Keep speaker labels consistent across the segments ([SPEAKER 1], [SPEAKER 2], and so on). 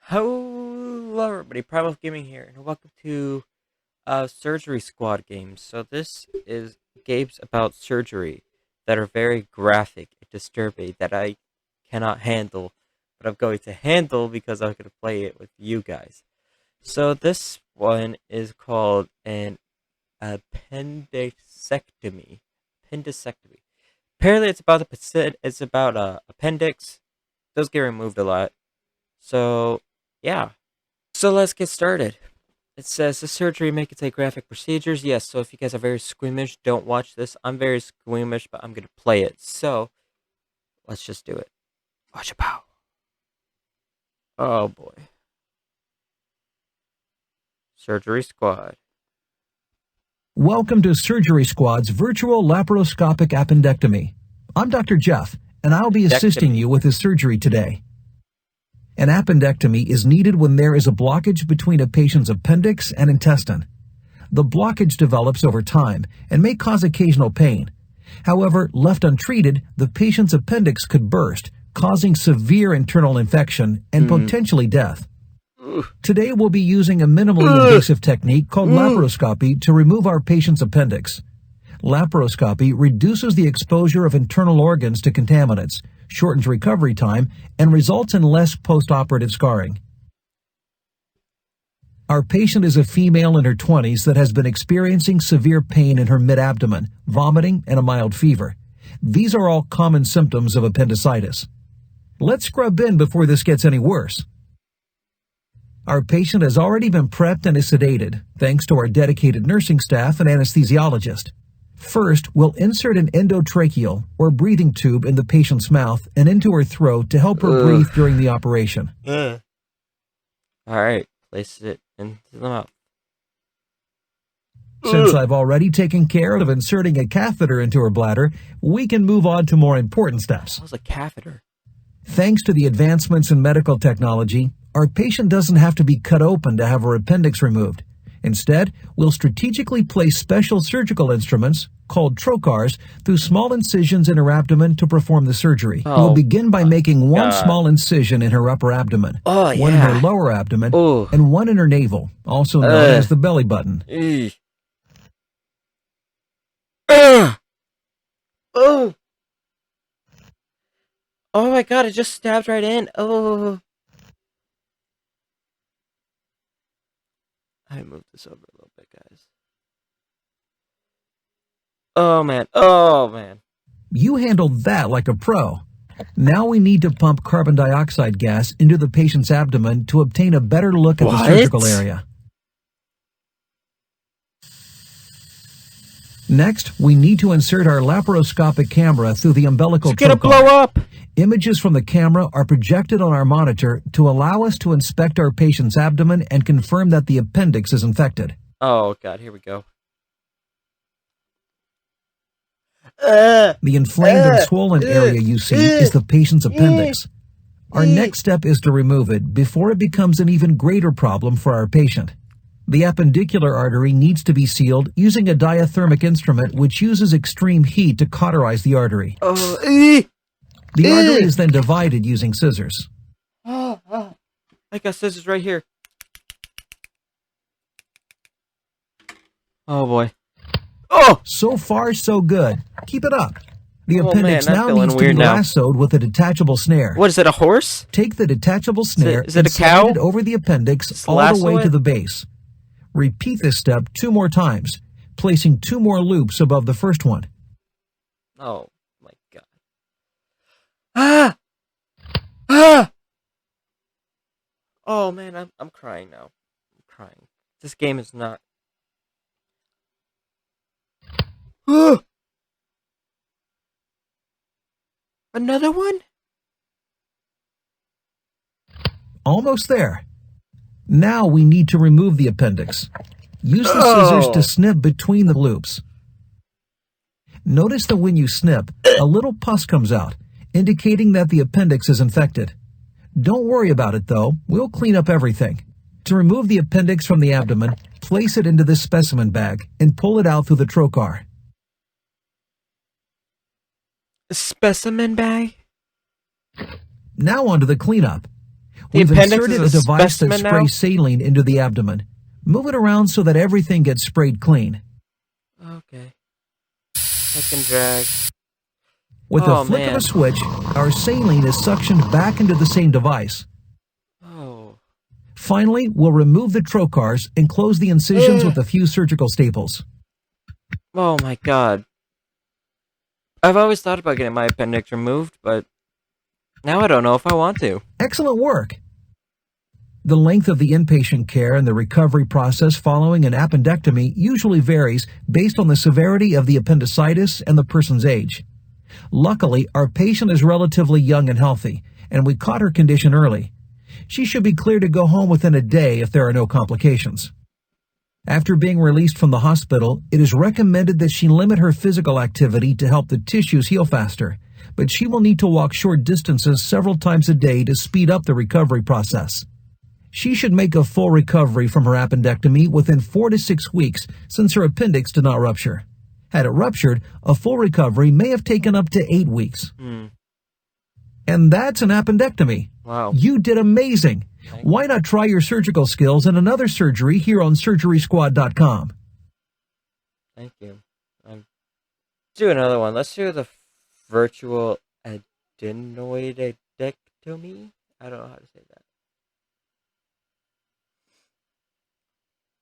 [SPEAKER 1] Hello everybody, PrimeWolfGaming here, and welcome to Surgery Squad games. So this is games about surgery that are very graphic and disturbing that I cannot handle, but I'm going to handle because I'm going to play it with you guys. So this one is called an appendicectomy. Appendicectomy. Apparently it's about appendix. Those get removed a lot. So yeah. So let's get started. It says the surgery may contain graphic procedures. Yes, so if you guys are very squeamish, don't watch this. I'm very squeamish, but I'm going to play it. So let's just do it. Watch it pow. Oh boy. Surgery Squad.
[SPEAKER 2] Welcome to Surgery Squad's virtual laparoscopic appendectomy. I'm Dr. Jeff, and I'll be assisting you with this surgery today. An appendectomy is needed when there is a blockage between a patient's appendix and intestine. The blockage develops over time and may cause occasional pain. However, left untreated, the patient's appendix could burst, causing severe internal infection and potentially death. Today we'll be using a minimally invasive technique called laparoscopy to remove our patient's appendix. Laparoscopy reduces the exposure of internal organs to contaminants, shortens recovery time, and results in less post-operative scarring. Our patient is a female in her 20s that has been experiencing severe pain in her mid-abdomen, vomiting, and a mild fever. These are all common symptoms of appendicitis. Let's scrub in before this gets any worse. Our patient has already been prepped and is sedated, thanks to our dedicated nursing staff and anesthesiologist. First, we'll insert an endotracheal, or breathing tube, in the patient's mouth and into her throat to help her breathe during the operation.
[SPEAKER 1] Alright, place it into the mouth.
[SPEAKER 2] Since I've already taken care of inserting a catheter into her bladder, we can move on to more important steps.
[SPEAKER 1] That was a catheter.
[SPEAKER 2] Thanks to the advancements in medical technology, our patient doesn't have to be cut open to have her appendix removed. Instead, we'll strategically place special surgical instruments, called trocars, through small incisions in her abdomen to perform the surgery. We'll begin by making one small incision in her upper abdomen, one in her lower abdomen, and one in her navel, also known as the belly button.
[SPEAKER 1] Oh! Oh my god, it just stabbed right in. Oh. I moved this over a little bit, guys. Oh man. Oh man.
[SPEAKER 2] You handled that like a pro. Now we need to pump carbon dioxide gas into the patient's abdomen to obtain a better look at the surgical area. Next, we need to insert our laparoscopic camera through the umbilical trocar.
[SPEAKER 1] It's gonna blow up!
[SPEAKER 2] Images from the camera are projected on our monitor to allow us to inspect our patient's abdomen and confirm that the appendix is infected.
[SPEAKER 1] Oh god, here we go.
[SPEAKER 2] The inflamed and swollen area you see is the patient's appendix. Our next step is to remove it before it becomes an even greater problem for our patient. The appendicular artery needs to be sealed using a diathermic instrument which uses extreme heat to cauterize the artery. The artery is then divided using scissors.
[SPEAKER 1] I got scissors right here. Oh boy. Oh!
[SPEAKER 2] So far, so good. Keep it up. The appendix
[SPEAKER 1] man,
[SPEAKER 2] now needs to be
[SPEAKER 1] now.
[SPEAKER 2] lassoed with a detachable snare.
[SPEAKER 1] What is it, a horse?
[SPEAKER 2] Take the detachable snare
[SPEAKER 1] is it
[SPEAKER 2] and
[SPEAKER 1] a cow?
[SPEAKER 2] slide it over the appendix
[SPEAKER 1] Just
[SPEAKER 2] all the
[SPEAKER 1] lasso
[SPEAKER 2] way
[SPEAKER 1] it?
[SPEAKER 2] to the base. Repeat this step 2 more times, placing 2 more loops above the first one.
[SPEAKER 1] Oh my god. Ah! Ah! Oh man, I'm crying now. I'm crying. This game is not. Another one?
[SPEAKER 2] Almost there. Now we need to remove the appendix. Use the scissors to snip between the loops. Notice that when you snip, a little pus comes out, indicating that the appendix is infected. Don't worry about it though, we'll clean up everything. To remove the appendix from the abdomen, place it into this specimen bag and pull it out through the trocar.
[SPEAKER 1] A specimen bag?
[SPEAKER 2] Now onto the cleanup.
[SPEAKER 1] The
[SPEAKER 2] We've
[SPEAKER 1] appendix
[SPEAKER 2] inserted
[SPEAKER 1] is
[SPEAKER 2] a
[SPEAKER 1] a
[SPEAKER 2] device that
[SPEAKER 1] specimen now?
[SPEAKER 2] sprays saline into the abdomen. Move it around so that everything gets sprayed clean.
[SPEAKER 1] Okay. I can drag.
[SPEAKER 2] With a
[SPEAKER 1] Oh,
[SPEAKER 2] flick of
[SPEAKER 1] man.
[SPEAKER 2] a switch, our saline is suctioned back into the same device.
[SPEAKER 1] Oh.
[SPEAKER 2] Finally, we'll remove the trocars and close the incisions with a few surgical staples.
[SPEAKER 1] Oh my god. I've always thought about getting my appendix removed, but now I don't know if I want to.
[SPEAKER 2] Excellent work! The length of the inpatient care and the recovery process following an appendectomy usually varies based on the severity of the appendicitis and the person's age. Luckily, our patient is relatively young and healthy, and we caught her condition early. She should be clear to go home within a day if there are no complications. After being released from the hospital, it is recommended that she limit her physical activity to help the tissues heal faster, but she will need to walk short distances several times a day to speed up the recovery process. She should make a full recovery from her appendectomy within 4 to 6 weeks since her appendix did not rupture. Had it ruptured, a full recovery may have taken up to 8 weeks. And that's an appendectomy.
[SPEAKER 1] Wow.
[SPEAKER 2] You did amazing. Why not try your surgical skills in another surgery here on SurgerySquad.com?
[SPEAKER 1] Thank you. Let's do another one. Let's do the virtual adenoidectomy. I don't know how to say that.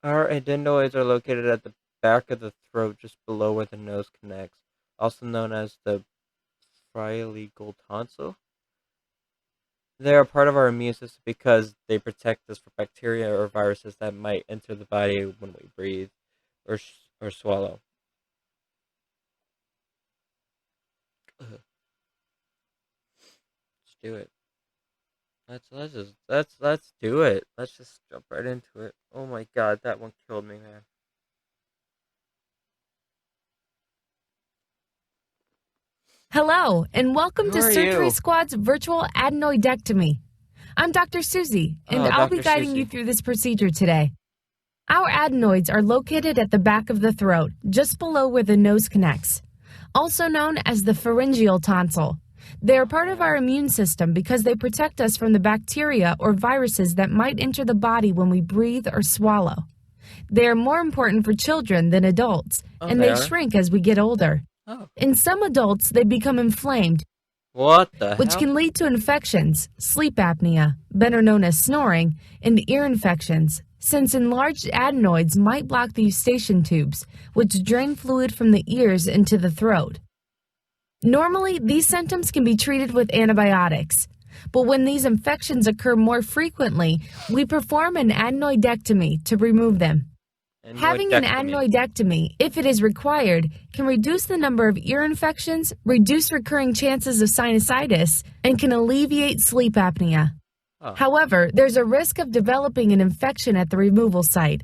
[SPEAKER 1] Our adenoids are located at the back of the throat, just below where the nose connects, also known as the phrylegal tonsil. They are part of our immune system because they protect us from bacteria or viruses that might enter the body when we breathe or swallow. Let's do it. Let's do it. Let's just jump right into it. Oh my god, that one killed me, man.
[SPEAKER 3] Hello, and welcome
[SPEAKER 1] Who
[SPEAKER 3] to
[SPEAKER 1] are
[SPEAKER 3] Surgery
[SPEAKER 1] you?
[SPEAKER 3] Squad's virtual adenoidectomy. I'm Dr. Susie, and
[SPEAKER 1] Oh,
[SPEAKER 3] I'll be
[SPEAKER 1] Dr.
[SPEAKER 3] guiding
[SPEAKER 1] Susie.
[SPEAKER 3] you through this procedure today. Our adenoids are located at the back of the throat, just below where the nose connects, also known as the pharyngeal tonsil. They are part of our immune system because they protect us from the bacteria or viruses that might enter the body when we breathe or swallow. They are more important for children than adults, and
[SPEAKER 1] they
[SPEAKER 3] they
[SPEAKER 1] are?
[SPEAKER 3] shrink as we get older.
[SPEAKER 1] Oh.
[SPEAKER 3] In some adults, they become inflamed,
[SPEAKER 1] What the
[SPEAKER 3] which
[SPEAKER 1] hell?
[SPEAKER 3] can lead to infections, sleep apnea, better known as snoring, and ear infections, since enlarged adenoids might block the eustachian tubes, which drain fluid from the ears into the throat. Normally, these symptoms can be treated with antibiotics, but when these infections occur more frequently, we perform an adenoidectomy to remove them. Having an adenoidectomy, if it is required, can reduce the number of ear infections, reduce recurring chances of sinusitis, and can alleviate sleep apnea.
[SPEAKER 1] Oh.
[SPEAKER 3] However, there's a risk of developing an infection at the removal site.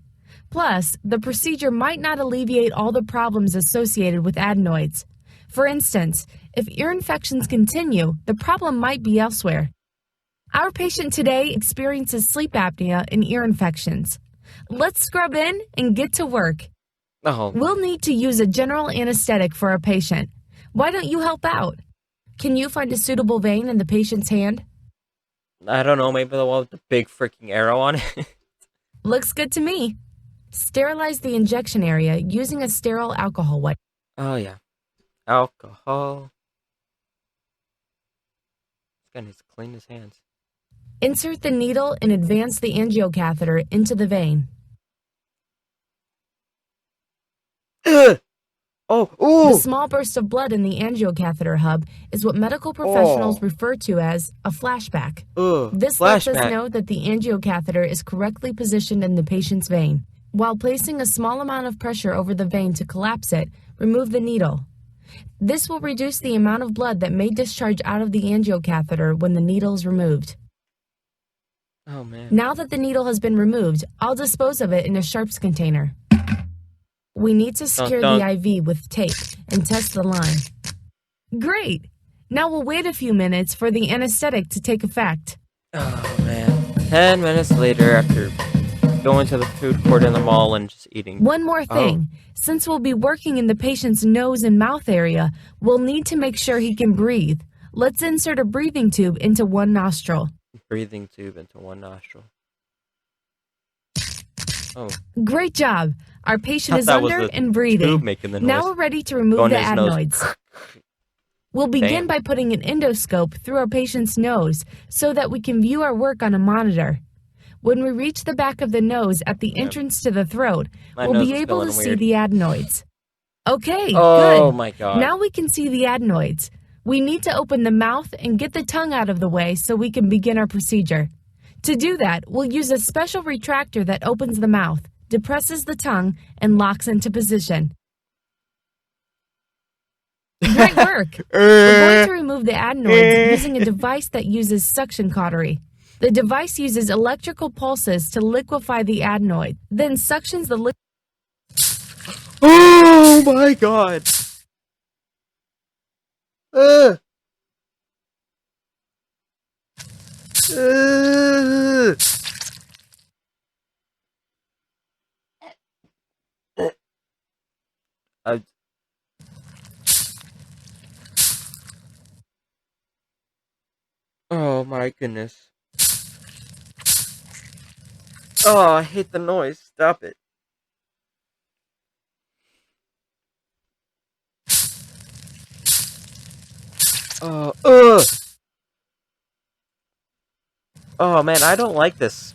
[SPEAKER 3] Plus, the procedure might not alleviate all the problems associated with adenoids. For instance, if ear infections continue, the problem might be elsewhere. Our patient today experiences sleep apnea and ear infections. Let's scrub in and get to work.
[SPEAKER 1] Oh.
[SPEAKER 3] We'll need to use a general anesthetic for our patient. Why don't you help out? Can you find a suitable vein in the patient's hand?
[SPEAKER 1] I don't know, maybe the one with the big freaking arrow on it.
[SPEAKER 3] Looks good to me. Sterilize the injection area using a sterile alcohol wipe.
[SPEAKER 1] Oh, yeah. Alcohol. This guy needs to clean his hands.
[SPEAKER 3] Insert the needle and advance the angiocatheter into the vein.
[SPEAKER 1] Ugh! Oh, ooh!
[SPEAKER 3] The small burst of blood in the angiocatheter hub is what medical professionals refer to as a flashback.
[SPEAKER 1] Ugh,
[SPEAKER 3] This lets us know that the angiocatheter is correctly positioned in the patient's vein. While placing a small amount of pressure over the vein to collapse it, remove the needle. This will reduce the amount of blood that may discharge out of the angiocatheter when the needle is removed.
[SPEAKER 1] Oh, man.
[SPEAKER 3] Now that the needle has been removed, I'll dispose of it in a sharps container. We need to secure the IV with tape and test the line. Great! Now we'll wait a few minutes for the anesthetic to take effect.
[SPEAKER 1] Oh, man. 10 minutes later, after going to the food court in the mall and just eating.
[SPEAKER 3] One more thing. Since we'll be working in the patient's nose and mouth area, we'll need to make sure he can breathe. Let's insert a breathing tube into one nostril.
[SPEAKER 1] breathing tube into one nostril. Oh,
[SPEAKER 3] Great job. Our patient
[SPEAKER 1] thought
[SPEAKER 3] is
[SPEAKER 1] that was
[SPEAKER 3] under
[SPEAKER 1] the
[SPEAKER 3] and
[SPEAKER 1] tube
[SPEAKER 3] breathing.
[SPEAKER 1] making the
[SPEAKER 3] Now
[SPEAKER 1] noise.
[SPEAKER 3] we're ready to remove
[SPEAKER 1] Going
[SPEAKER 3] the
[SPEAKER 1] to his nose.
[SPEAKER 3] adenoids. We'll begin
[SPEAKER 1] Damn.
[SPEAKER 3] by putting an endoscope through our patient's nose so that we can view our work on a monitor. When we reach the back of the nose at the entrance to the throat,
[SPEAKER 1] My
[SPEAKER 3] we'll
[SPEAKER 1] nose
[SPEAKER 3] be
[SPEAKER 1] is
[SPEAKER 3] able to
[SPEAKER 1] feeling
[SPEAKER 3] see
[SPEAKER 1] weird.
[SPEAKER 3] the adenoids. Okay,
[SPEAKER 1] Oh
[SPEAKER 3] good.
[SPEAKER 1] my god.
[SPEAKER 3] Now we can see the adenoids. We need to open the mouth and get the tongue out of the way so we can begin our procedure. To do that, we'll use a special retractor that opens the mouth, depresses the tongue, and locks into position. Great work! We're going to remove the adenoids using a device that uses suction cautery. The device uses electrical pulses to liquefy the adenoid, then suctions the liquid.
[SPEAKER 1] Oh my god. Uh. Uh. I, oh my goodness. Oh, I hate the noise. Stop it. Oh, oh man, I don't like this.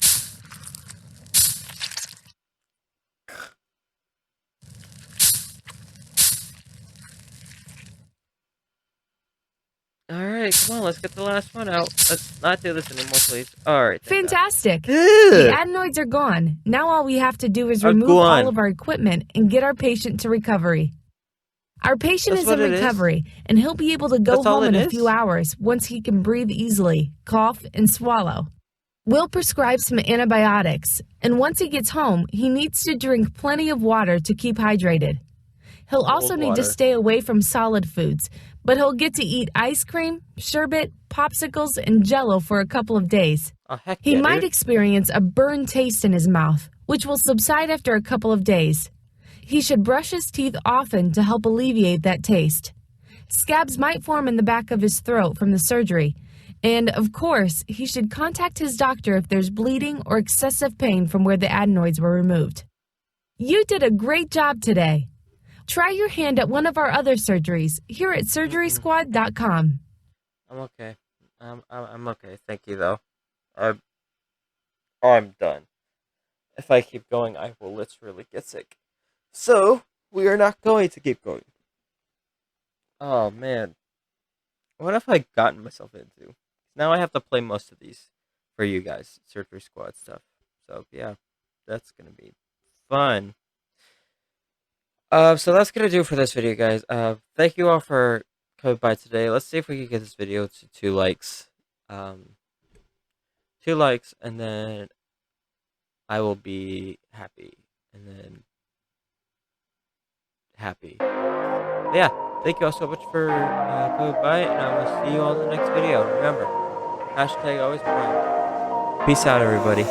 [SPEAKER 1] Alright, come on, let's get the last one out. Let's not do this anymore, please. Alright,
[SPEAKER 3] Fantastic!
[SPEAKER 1] Ew.
[SPEAKER 3] The adenoids are gone. Now all we have to do is remove all of our equipment and get our patient to recovery. Our patient is in recovery, and he'll be able to go home in a few hours once he can breathe easily, cough, and swallow. We'll prescribe some antibiotics, and once he gets home, he needs to drink plenty of water to keep hydrated. He'll also need to stay away from solid foods, but he'll get to eat ice cream, sherbet, popsicles, and jello for a couple of days.
[SPEAKER 1] Oh, heck
[SPEAKER 3] He
[SPEAKER 1] yeah,
[SPEAKER 3] might
[SPEAKER 1] dude.
[SPEAKER 3] experience a burned taste in his mouth, which will subside after a couple of days. He should brush his teeth often to help alleviate that taste. Scabs might form in the back of his throat from the surgery, and, of course, he should contact his doctor if there's bleeding or excessive pain from where the adenoids were removed. You did a great job today. Try your hand at one of our other surgeries here at surgerysquad.com.
[SPEAKER 1] I'm okay. I'm okay. Thank you, though. I'm done. If I keep going, I will literally get sick. So, we are not going to keep going. Oh, man. What have I gotten myself into? Now I have to play most of these for you guys. Surgery Squad stuff. So, yeah. That's going to be fun. So that's going to do it for this video, guys. Thank you all for coming by today. Let's see if we can get this video to 2 likes. 2 likes, and then I will be happy. And then happy. But yeah, thank you all so much for coming by, and I will see you all in the next video. Remember, hashtag always prime. Peace out, everybody.